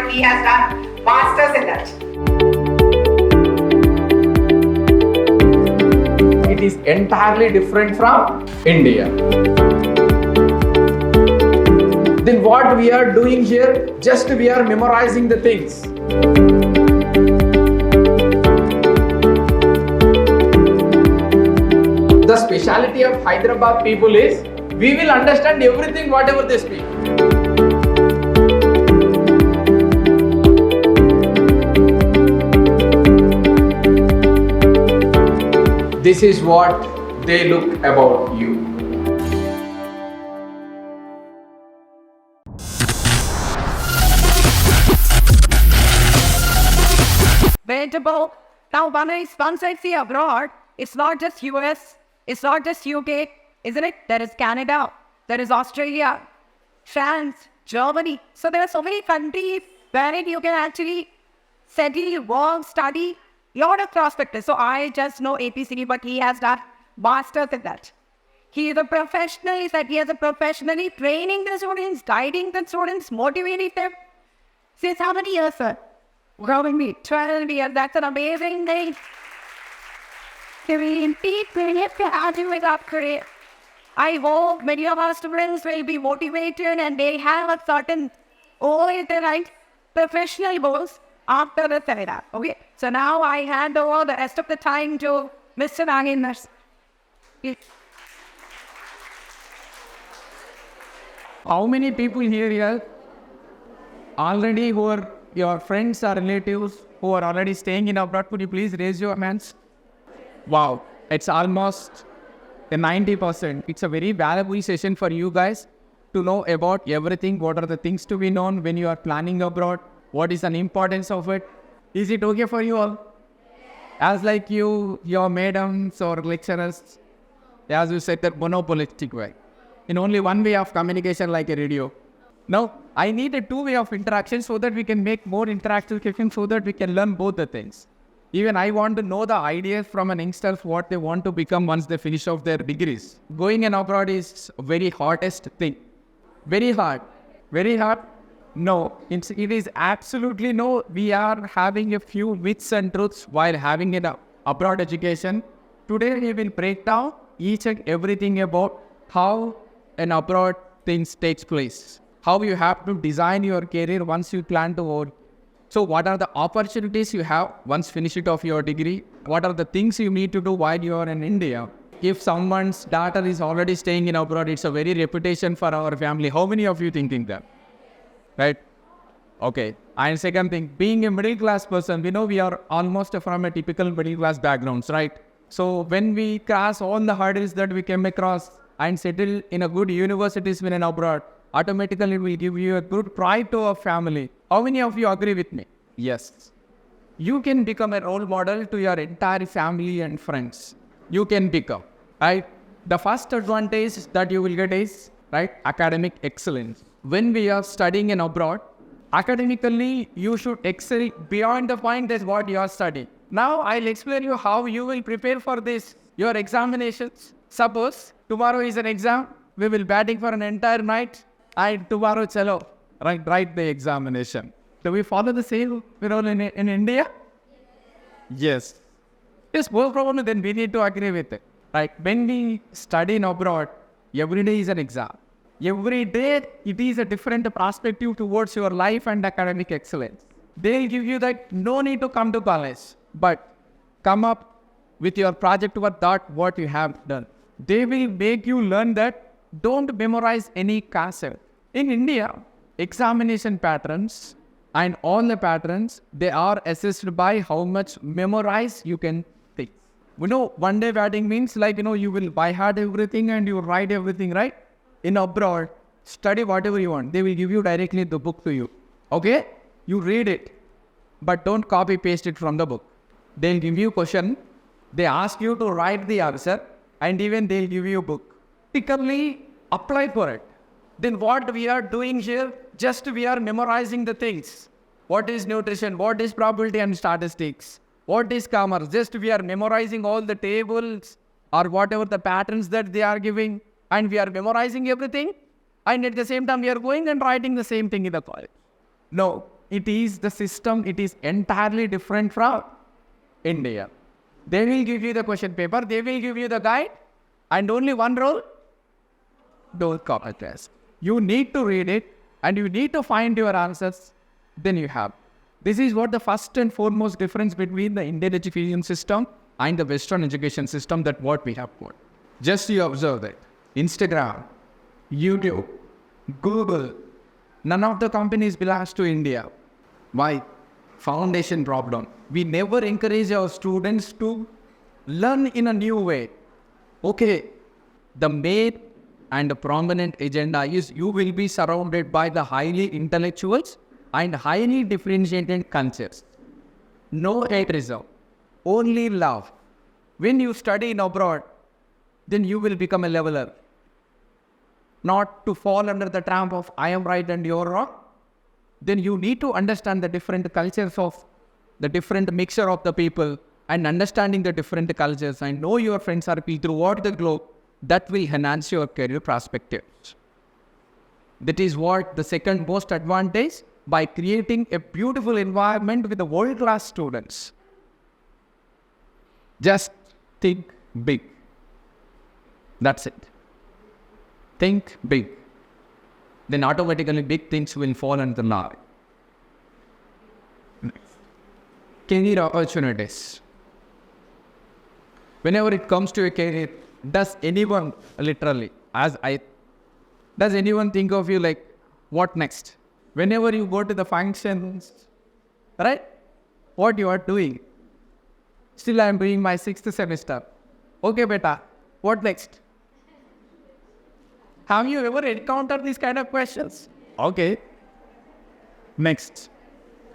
and he has done masters in that. It is entirely different from India. Then what we are doing here, just we are memorizing the things. The speciality of Hyderabad people is, we will understand everything whatever they speak. This is what they look about you. Vegetable. Now, once I see abroad, it's not just US, it's not just UK, isn't it? There is Canada, there is Australia, France, Germany. So there are so many countries wherein you can actually settle, work, study, lot of prospects. So I just know APCD, but he has done masters in that. He is a professional. He said he is a professionally training the students, guiding the students, motivating them. Since how many years, sir? Growing me 12 years. That's an amazing thing. I hope many of our students will be motivated and they have a certain professional goals after the seminar. Okay, so now I hand over the rest of the time to Mr. Nagendar. How many people here already who are your friends or relatives who are already staying in abroad? Could you please raise your hands? Wow, it's almost 90%. It's a very valuable session for you guys to know about everything. What are the things to be known when you are planning abroad? What is the importance of it? Is it okay for you all? As like your madams or lecturers, as you said, that monopolistic way. In only one way of communication like a radio. No, I need a two-way of interaction so that we can make more interactive questions so that we can learn both the things. Even I want to know the ideas from an youngsters what they want to become once they finish off their degrees. Going in abroad is a very hardest thing. Very hard. Very hard. No, it is absolutely no. We are having a few myths and truths while having an abroad education. Today we will break down each and everything about how an abroad things takes place. How you have to design your career once you plan to work. So what are the opportunities you have once finish it off your degree? What are the things you need to do while you are in India? If someone's daughter is already staying in abroad, it's a very reputation for our family. How many of you thinking that? Right? Okay. And second thing, being a middle class person, we know we are almost from a typical middle class backgrounds, right? So when we cross all the hurdles that we came across and settle in a good universities when in abroad, automatically it will give you a good pride to our family. How many of you agree with me? Yes. You can become a role model to your entire family and friends. You can become, right? The first advantage that you will get is, right, academic excellence. When we are studying in abroad, academically, you should excel beyond the point that's what you are studying. Now, I'll explain you how you will prepare for this, your examinations. Suppose tomorrow is an exam, we will batting for an entire night, and tomorrow, chalo, write the examination. Do we follow the same rule in India? Yes. Yes, most probably then we need to agree with it. Right? When we study in abroad, every day is an exam. Every day, it is a different perspective towards your life and academic excellence. They'll give you that no need to come to college, but come up with your project work that what you have done. They will make you learn that don't memorize any concept. In India, examination patterns and all the patterns, they are assessed by how much memorize you can take. We know one day batting means like, you will by heart everything and you write everything, right? In abroad, study whatever you want. They will give you directly the book to you. Okay? You read it, but don't copy paste it from the book. They'll give you question. They ask you to write the answer and even they'll give you a book. Practically apply for it. Then what we are doing here, just we are memorizing the things. What is nutrition? What is probability and statistics? What is commerce? Just we are memorizing all the tables or whatever the patterns that they are giving. And we are memorizing everything. And at the same time, we are going and writing the same thing in the college. No. the system, it is entirely different from India. They will give you the question paper, they will give you the guide, and only one rule, don't copy test. You need to read it, and you need to find your answers, then you have. This is what the first and foremost difference between the Indian education system and the Western education system that what we have got. Just you observe that. Instagram, YouTube, Google, none of the companies belongs to India. Why? Foundation problem. We never encourage our students to learn in a new way. Okay, the main and the prominent agenda is you will be surrounded by the highly intellectuals and highly differentiated cultures. No hatrism, only love. When you study in abroad, then you will become a leveler. Not to fall under the trap of I am right and you are wrong. Then you need to understand the different cultures of the different mixture of the people, and understanding the different cultures and know your friend circle throughout the globe. That will enhance your career perspectives. That is what the second most advantage, by creating a beautiful environment with the world-class students. Just think big. That's it. Think big. Then automatically big things will fall into line. Career opportunities. Whenever it comes to a career, does anyone think of you like, what next? Whenever you go to the functions, right? What you are doing? Still I am doing my 6th semester. Okay, beta, what next? Have you ever encountered these kind of questions? Okay. Next.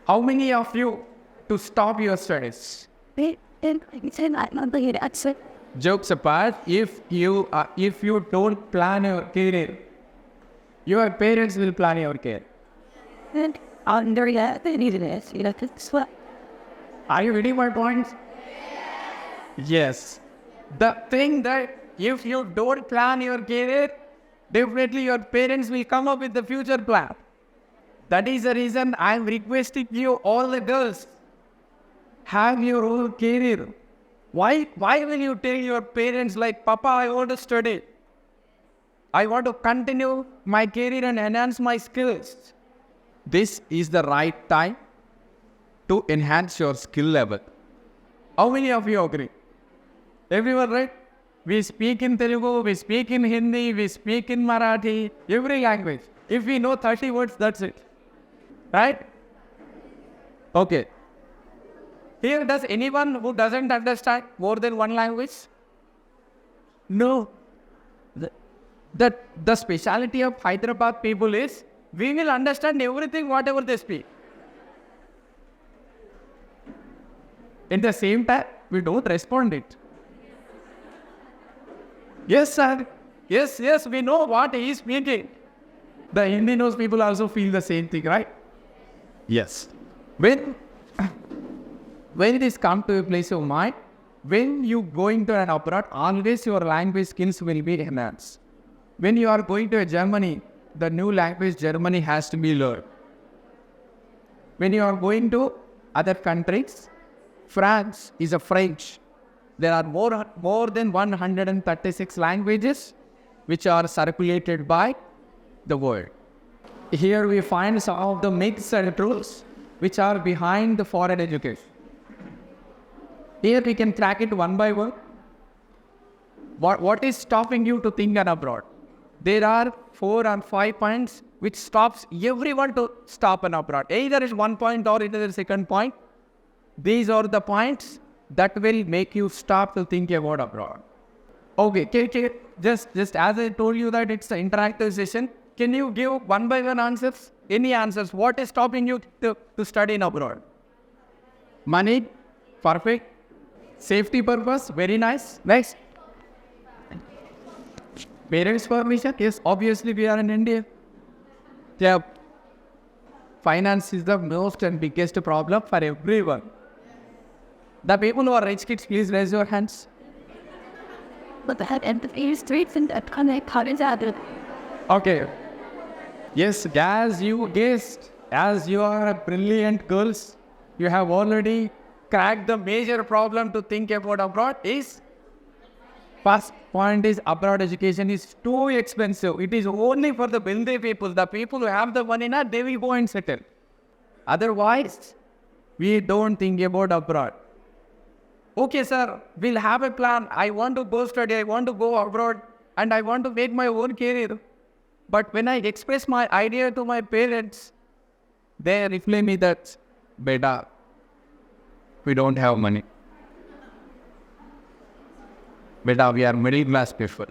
How many of you to stop your studies? Jokes apart, if you don't plan your career, your parents will plan your career. Are you reading my points? Yes. The thing that if you don't plan your career, definitely your parents will come up with the future plan. That is the reason I am requesting you, all the girls, have your own career. Why will you tell your parents like, Papa, I want to study. I want to continue my career and enhance my skills. This is the right time to enhance your skill level. How many of you agree? Everyone, right? We speak in Telugu, we speak in Hindi, we speak in Marathi, every language. If we know 30 words, that's it. Right? Okay. Here, does anyone who doesn't understand more than one language? No. The speciality of Hyderabad people is, we will understand everything, whatever they speak. At the same time, we don't respond it. Yes, sir. Yes, we know what he is speaking. The Hindi knows people also feel the same thing, right? Yes. When it is come to a place of mind, when you going to an abroad, always your language skills will be enhanced. When you are going to Germany, the new language Germany has to be learned. When you are going to other countries, France is a French. There are more than 136 languages which are circulated by the world. Here we find some of the myths and truths which are behind the foreign education. Here we can track it one by one. What is stopping you to think abroad? There are 4 or 5 points which stops everyone to stop and abroad. Either it's 1 point or it is the second point. These are the points that will make you stop to think about abroad. Okay, just as I told you that it's an interactive session, can you give one by one answers? Any answers? What is stopping you to study in abroad? Money? Perfect. Safety purpose? Very nice. Next. Parents' permission? Yes, obviously we are in India. Yeah. Finance is the most and biggest problem for everyone. The people who are rich kids, please raise your hands. Okay. Yes, as you guessed, As you are a brilliant girls, you have already cracked the major problem to think about abroad is, first point is abroad education is too expensive. It is only for the wealthy people. The people who have the money now, they will go and settle. Otherwise, we don't think about abroad. Okay, sir, we'll have a plan. I want to go study, I want to go abroad, and I want to make my own career. But when I express my idea to my parents, they reply me that, beta, we don't have money. Beta, we are middle class people.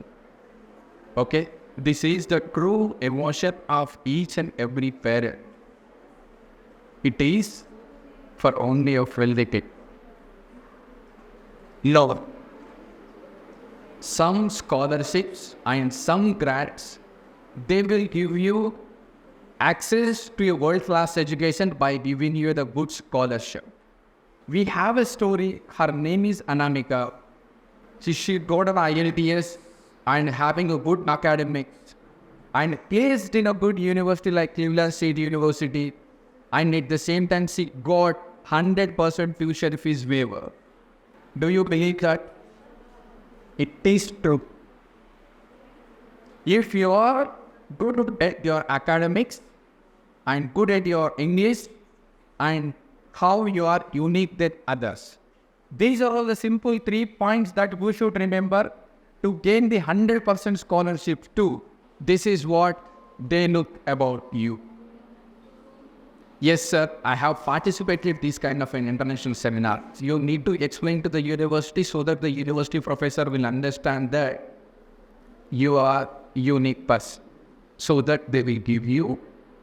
Okay? This is the true emotion of each and every parent. It is for only a wealthy people. No. Some scholarships and some grants, they will give you access to a world-class education by giving you the good scholarship. We have a story. Her name is Anamika. She got an IELTS and having a good academics and placed in a good university like Cleveland State University, and at the same time she got 100% tuition fees waiver. Do you believe that? It is true. If you are good at your academics and good at your English and how you are unique than others, these are all the simple 3 points that we should remember to gain the 100% scholarship too. This is what they look about you. Yes, sir, I have participated in this kind of an international seminar. You need to explain to the university so that the university professor will understand that you are unique person, so that they will give you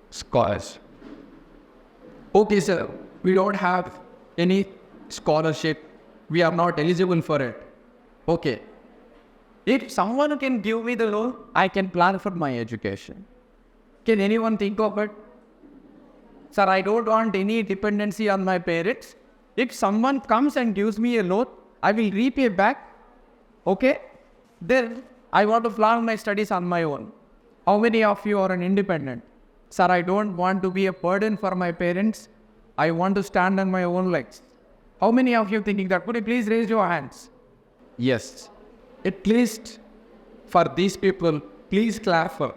scholars. Okay, sir, we don't have any scholarship. We are not eligible for it. Okay. If someone can give me the loan, I can plan for my education. Can anyone think of it? Sir, I don't want any dependency on my parents. If someone comes and gives me a loan, I will repay back. Okay? Then I want to plan my studies on my own. How many of you are an independent? Sir, I don't want to be a burden for my parents. I want to stand on my own legs. How many of you thinking that? Could you please raise your hands? Yes. At least for these people, please clap for.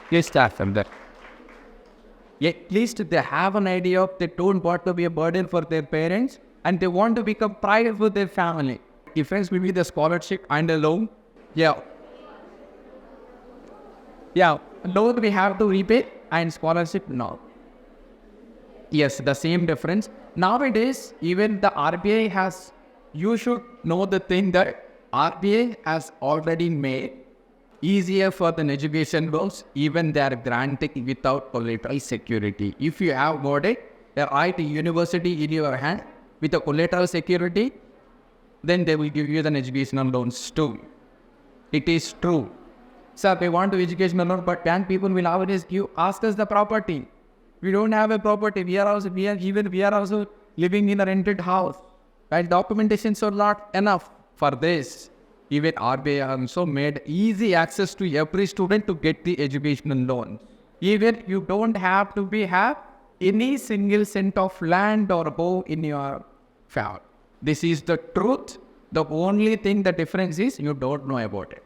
Please start from there. At least they have an idea of they don't want to be a burden for their parents and they want to become pride for their family. Difference between the scholarship and the loan. Yeah. Loan we have to repay and scholarship no. Yes, the same difference. Nowadays, even the RBI has, you should know the thing that RBI has already made easier for the education loans, even they are granting without collateral security. If you have got it, the right university in your hand with a collateral security, then they will give you the educational loans too. It is true. Sir, they want to educational loan, but bank people will always ask us the property. We don't have a property. We are also living in a rented house. And documentations are not enough for this. Even RBI also made easy access to every student to get the educational loan. Even you don't have to have any single cent of land or home in your family. This is the truth. The only thing the difference is you don't know about it.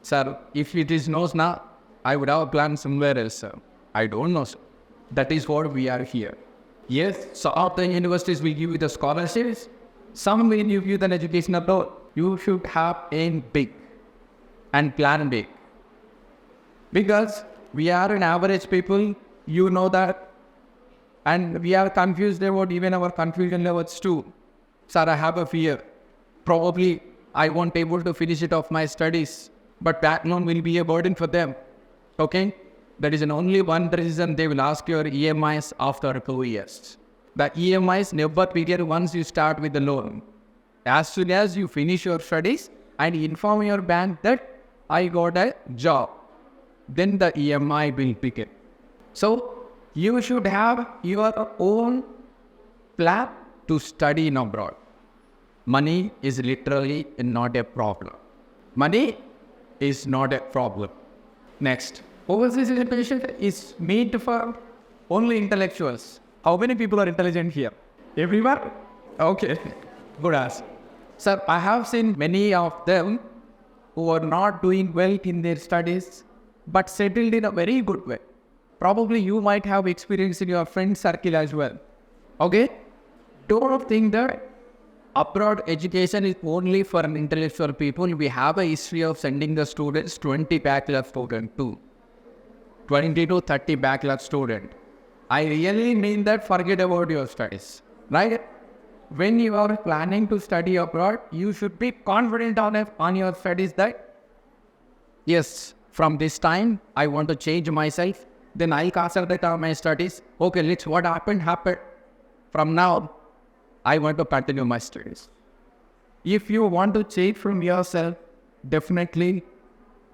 Sir, if it is knows now, I would have planned somewhere else, sir. I don't know, sir. That is what we are here. Yes, some of the universities will give you the scholarships. Some will give you the educational loan. You should have aim big and plan big. Because we are an average people, you know that. And we are confused about even our confusion levels too. Sir, I have a fear. Probably I won't be able to finish it off my studies. But that loan will be a burden for them. Okay? That is only one reason they will ask your EMIs after 2 years. The EMIs never begin once you start with the loan. As soon as you finish your studies and inform your bank that I got a job, then the EMI will begin. So, you should have your own plan to study in abroad. Money is literally not a problem. Money is not a problem. Next, Overseas education is meant for only intellectuals. How many people are intelligent here? Everyone? Okay, good ask. Sir, I have seen many of them who are not doing well in their studies, but settled in a very good way. Probably you might have experience in your friend circle as well. Okay? Don't think that abroad education is only for an intellectual people. We have a history of sending the students 20 bachelor student too. 20 to 30 bachelor student. I really mean that forget about your studies. Right? When you are planning to study abroad, you should be confident on your studies that, yes, from this time, I want to change myself. Then I'll concentrate on my studies. Okay, what happened. From now, I want to continue my studies. If you want to change from yourself, definitely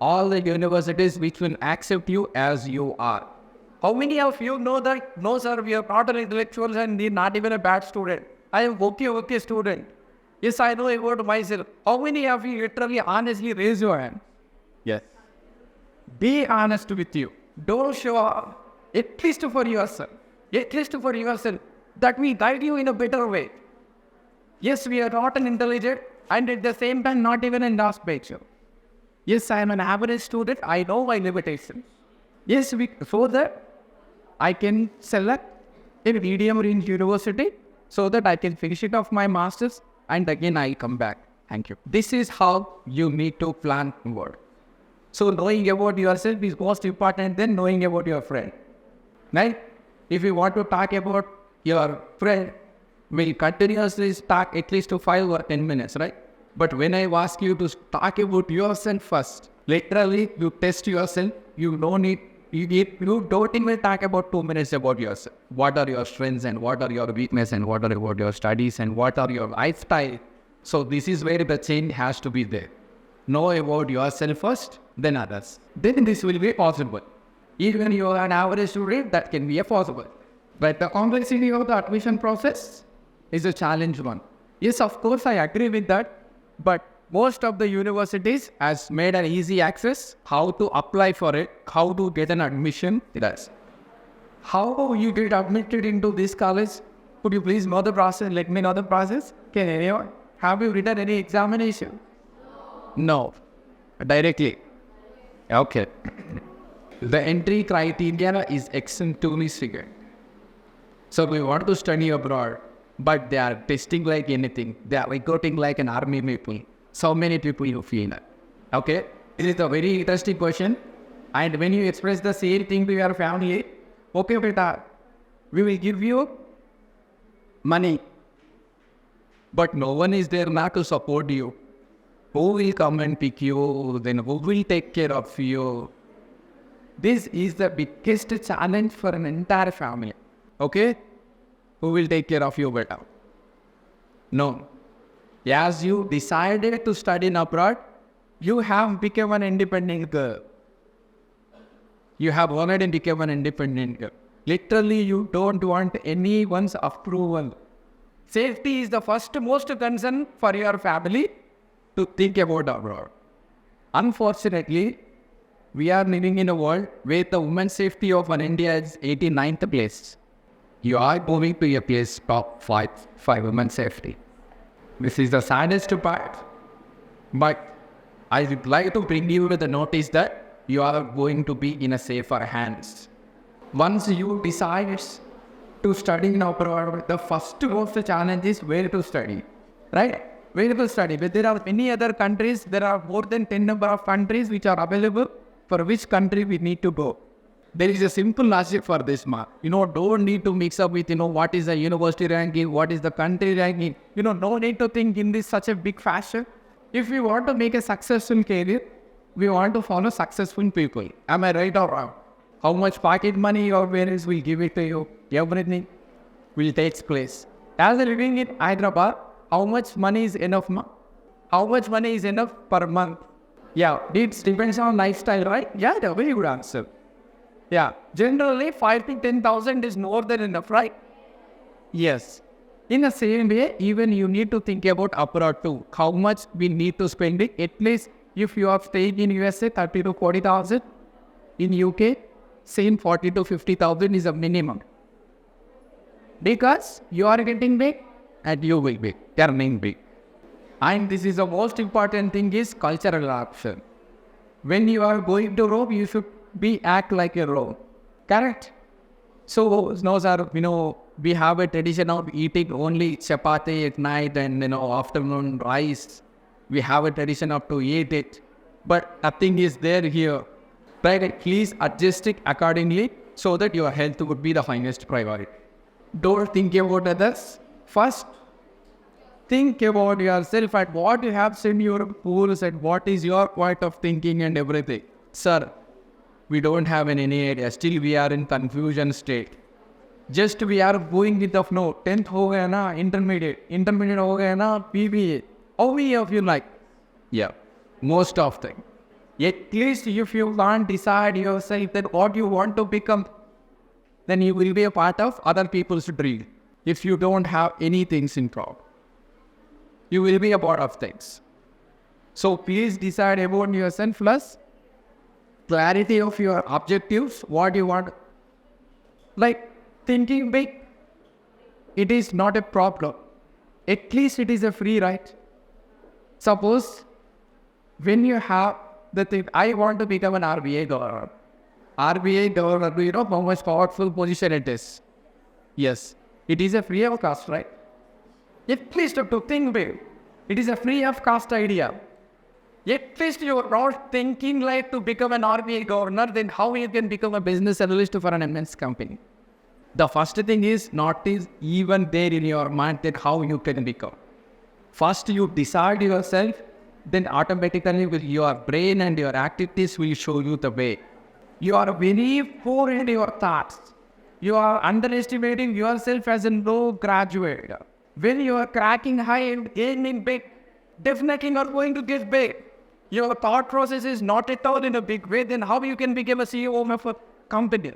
all the universities which will accept you as you are. How many of you know that, no sir, we are not an intellectual and we're not even a bad student. I am okay student. Yes, I know about myself. How many of you literally honestly raise your hand? Yes. Be honest with you. Don't show up. At least for yourself. That will guide you in a better way. Yes, we are not an intelligent and at the same time not even an aspiration. Yes, I am an average student. I know my limitations. Yes, so that I can select a medium range university so that I can finish it off my masters and again I'll come back. Thank you. This is how you need to plan work. So knowing about yourself is most important than knowing about your friend. Right? If you want to talk about your friend, we'll continuously talk at least to 5 or 10 minutes, right? But when I ask you to talk about yourself first, literally you test yourself, you don't even talk about 2 minutes about yourself. What are your strengths and what are your weaknesses and what are about your studies and what are your lifestyle? So this is where the change has to be there. Know about yourself first, then others. Then this will be possible. Even you are an average student, that can be possible. But the complexity of the admission process is a challenge one. Yes, of course, I agree with that. But most of the universities has made an easy access, how to apply for it, how to get an admission. That's how you get admitted into this college. Could you please know the process? Let me know the process. Can anyone? Have you written any examination? No. Directly. Okay. The entry criteria is extremely strict. So we want to study abroad, but they are testing like anything. They are recruiting like an army people. So many people you feel that. Okay? It is a very interesting question. And when you express the same thing to your family, okay, beta, we will give you money. But no one is there now to support you. Who will come and pick you? Then who will take care of you? This is the biggest challenge for an entire family. Okay? Who will take care of you better? No. As you decided to study in abroad, you have become an independent girl. You have already become an independent girl. Literally, you don't want anyone's approval. Safety is the first most concern for your family to think about abroad. Unfortunately, we are living in a world where the women's safety of an India is 89th place. You are moving to a place top 5 women's safety. This is the saddest part. But I would like to bring you with the notice that you are going to be in a safer hands. Once you decide to study in abroad, the first most challenge is where to study. Right? Where to study. But there are many other countries, there are more than 10 number of countries which are available for which country we need to go. There is a simple logic for this, mark. Don't need to mix up with, what is the university ranking, what is the country ranking. No need to think in this such a big fashion. If we want to make a successful career, we want to follow successful people. Am I right or wrong? How much pocket money or parents will give it to you? Everything will take place. As a living in Hyderabad, how much money is enough? How much money is enough per month? Yeah, it depends on lifestyle, right? Yeah, the very good answer. Yeah, generally 5 to 10,000 is more than enough, right? Yes. In the same way, even you need to think about abroad too. How much we need to spend it. At least if you are staying in USA, 30 to 40,000. In UK, same 40 to 50,000 is a minimum. Because you are getting big and you will be turning big. And this is the most important thing is cultural option. When you are going to Rome, you should act like a Rome. Correct? So now, sir, we have a tradition of eating only chapati at night and, afternoon rice. We have a tradition of to eat it. But nothing is there here. Right? Please adjust it accordingly so that your health would be the highest priority. Don't think about others. First, think about yourself and what you have seen your goals and what is your point of thinking and everything. Sir, we don't have any idea. Still we are in confusion state. Just we are going with the flow. 10th ho gaya na, intermediate ho gaya na, PBA. How many of you like? Yeah, most of them. At least if you can't decide yourself that what you want to become, then you will be a part of other people's dream. If you don't have anything in problem, you will be a part of things. So please decide about yourself plus clarity of your objectives, what you want. Like thinking big, it is not a problem. At least it is a free right. Suppose when you have the thing, I want to become an RBI governor. RBI governor, do you know how much powerful position it is? Yes, it is a free of cost, right? At least to think big, it is a free of cost idea. At least you are not thinking like to become an RBI governor, then how you can become a business analyst for an immense company? The first thing is not is even there in your mind that how you can become. First you decide yourself, then automatically with your brain and your activities will show you the way. You are very poor in your thoughts. You are underestimating yourself as a low graduate. When you are cracking high and aiming big, definitely not going to get big. Your thought process is not at all in a big way, then how you can become a CEO of a company?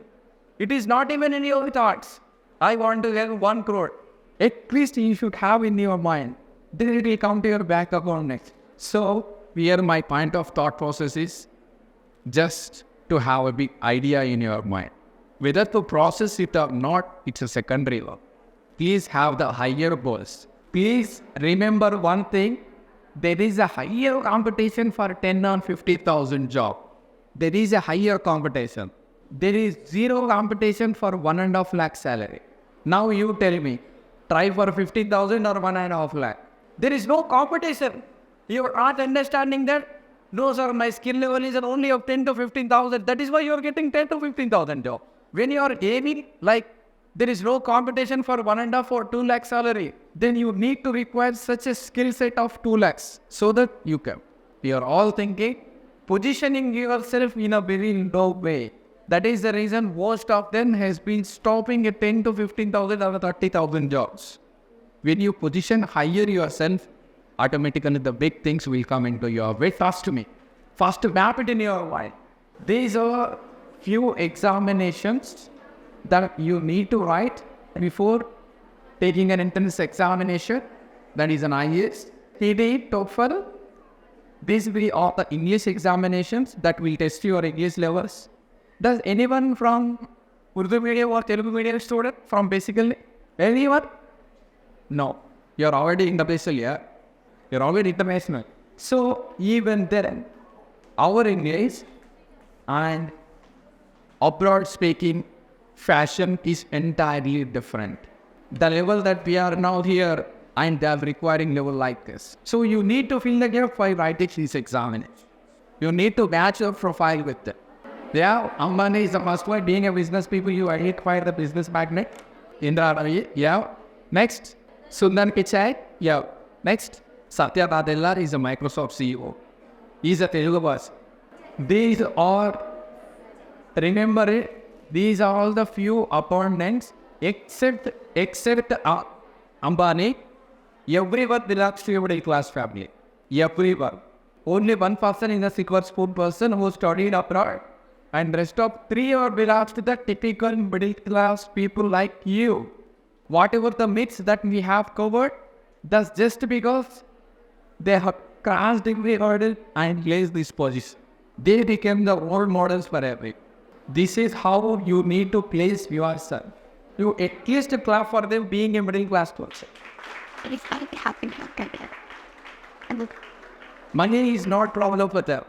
It is not even in your thoughts. I want to have 1 crore. At least you should have in your mind. Then it will come to your bank account next. So here my point of thought process is just to have a big idea in your mind. Whether to process it or not, it's a secondary one. Please have the higher goals. Please remember one thing. There is a higher competition for 10 or 50,000 job. There is a higher competition. There is zero competition for 1.5 lakh salary. Now you tell me, try for 50,000 or 1.5 lakh. There is no competition. You are not understanding that. No, sir, my skill level is only of 10 to 15,000. That is why you are getting 10 to 15,000 job. When you are aiming like there is no competition for 1.5 or 2 lakh salary, then you need to require such a skill set of 2 lakhs so that you can. You are all thinking, positioning yourself in a very low way. That is the reason most of them has been stopping at 10 to 15,000 or 30,000 jobs. When you position higher yourself, automatically the big things will come into your way. First map it in your mind. These are few examinations that you need to write before taking an entrance examination. That is an IELTS, TD, TOEFL. These will be all the English examinations that will test your English levels. Does anyone from Urdu medium or Telugu medium student from basically? Anyone? No. You're already international, yeah? You're already international. So even then, our English and abroad speaking fashion is entirely different. The level that we are now here and they are requiring level like this. So you need to fill the gap by writing these examinations. You need to match your profile with them. Yeah, Ambani is a must word. Being a business people, you require the business magnet. Indra Ravi, yeah. Next, Sundar Pichai, yeah. Next, Satya Nadella is a Microsoft CEO. He is a Telugu boss. These are, remember it, these are all the few opponents except Ambani. Everyone belongs to a middle class family. Everyone. Only one person is a silver spoon person who studied abroad. And rest of 3 are belongs to the typical middle class people like you. Whatever the myths that we have covered, that's just because they have crossed every hurdle and placed this position. They became the role models for everyone. This is how you need to place yourself. You at least clap for them being a middle class person. Money is not problem for them.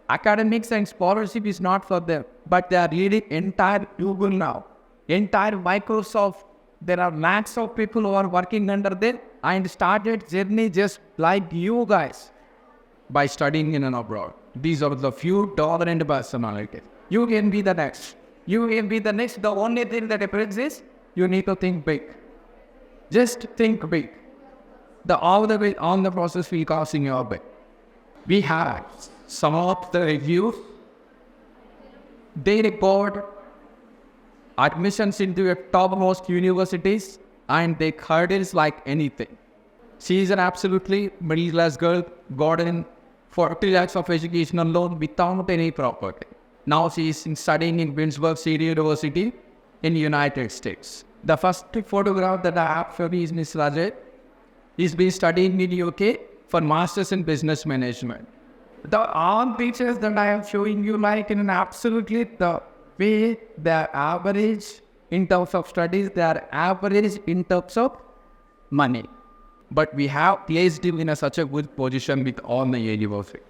Academics and scholarship is not for them. But they are reading entire Google now. Entire Microsoft. There are lakhs of people who are working under them and started journey just like you guys by studying in and abroad. These are the few dominant personalities. You can be the next. You can be the next. The only thing that happens is you need to think big. Just think big. All the way on the process will cost in your way. We have some of the reviews. They report admissions into the topmost universities and they hurdles like anything. She is an absolutely middle class girl, gotten 40 lakhs of educational loan without any property. Now she is studying in Pittsburgh City University in the United States. The first photograph that I have for me is Miss Rajat. He's been studying in the UK for Masters in Business Management. All pictures that I am showing you like in an absolutely the way they are average in terms of studies, they are average in terms of money. But we have placed him in such a good position with all the universities.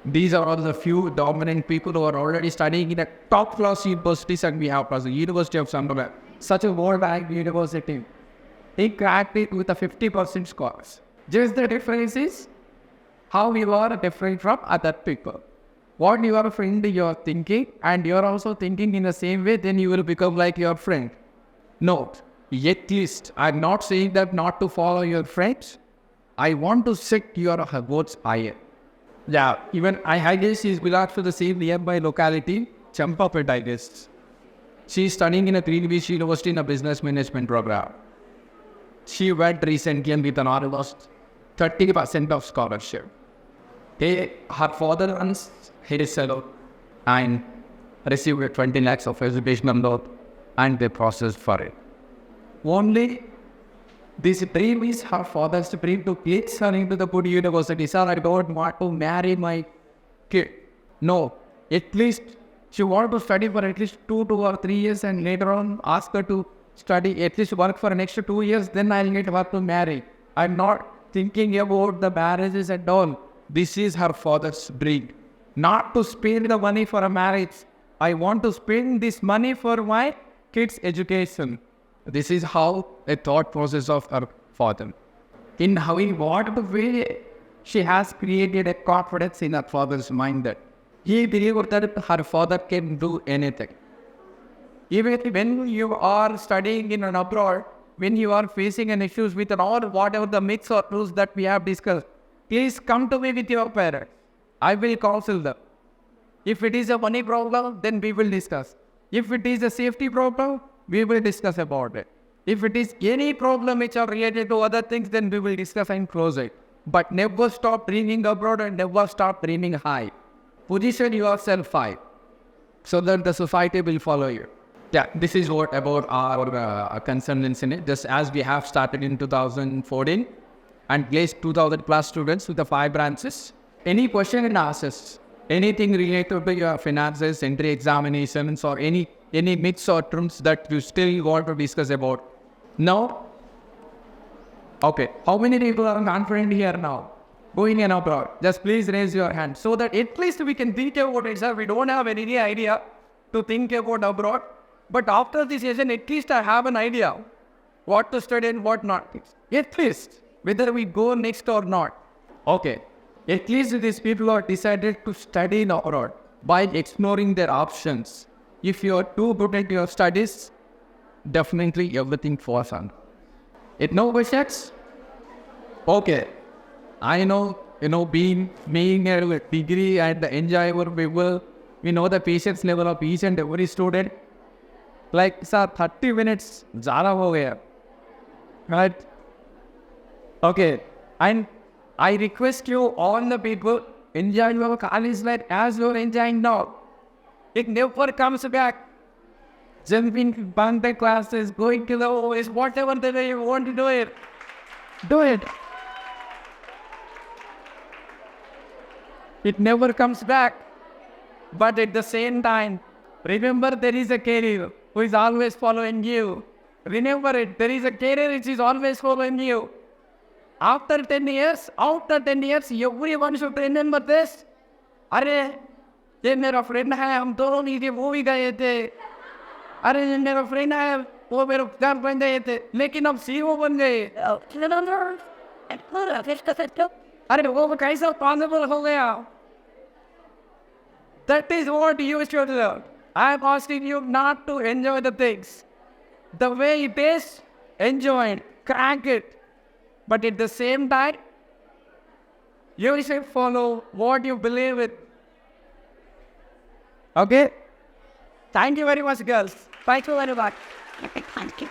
These are all the few dominant people who are already studying in a top class universities, and we have the University of Sunderland, such a world-ranked university. He cracked it with a 50% scores. Just the difference is how you are different from other people. What your friend you are thinking, and you are also thinking in the same way, then you will become like your friend. No, at least I'm not saying that not to follow your friends. I want to set your goals higher. Yeah, even I guess she belongs to the same nearby locality, Champapet, I guess. She is studying in a Greenwich University in a business management program. She went recently and with an almost 30% of scholarship. Her father runs his salon and received 20 lakhs of educational loan and they processed for it. Only this dream is her father's dream to place her into the good university. Sir, I don't want to marry my kid. No, at least she wants to study for at least 2 or 3 years and later on ask her to study, at least work for an extra 2 years, then I'll get her to marry. I'm not thinking about the marriages and all. This is her father's dream. Not to spend the money for a marriage. I want to spend this money for my kids' education. This is how a thought process of her father. In what way she has created a confidence in her father's mind that he believed that her father can do anything. Even when you are studying in an abroad, when you are facing an issues with all whatever the myths or truths that we have discussed, please come to me with your parents. I will counsel them. If it is a money problem, then we will discuss. If it is a safety problem, we will discuss about it. If it is any problem which are related to other things, then we will discuss and close it. But never stop dreaming abroad and never stop dreaming high. Position yourself high so that the society will follow you. Yeah, this is what about our concerns in it. Just as we have started in 2014 and placed 2,000 plus students with the 5 branches. Any question and answers, anything related to your finances, entry examinations, or any myths or truths that you still want to discuss about. No? Okay. How many people are confident here now? Going in abroad. Just please raise your hand so that at least we can think about it, sir. We don't have any idea to think about abroad. But after this session, at least I have an idea what to study and what not. At least, whether we go next or not. Okay. At least these people are decided to study in abroad by exploring their options. If you are too good at your studies, definitely everything falls on. It no questions? Okay. I know, being a degree and enjoy our people, we know the patience level of each and every student. Like, sir, 30 minutes, jara ho gaya. Right? Okay. And I request you, all the people, enjoy your college life as you are enjoying now. It never comes back. Jumping, bunk the classes, going to the office, whatever the way you want to do it. Do it. It never comes back. But at the same time, Remember, there is a career who is always following you. Remember it, there is a career which is always following you. After 10 years, everyone should remember this. अरे ये मेरा friend है, हम दोनों नीचे movie गए थे. अरे ये मेरा फ्रेंड है, वो मेरे घर बन गए थे, लेकिन हम सीईओ बन गए. अरे वो कैसा पॉसिबल हो गया? That is what you should learn. I am asking you not to enjoy the things the way it is. Enjoy it, crank it, but at the same time, you should follow what you believe in. Okay? Thank you very much, girls. Thank you very much. Thank you.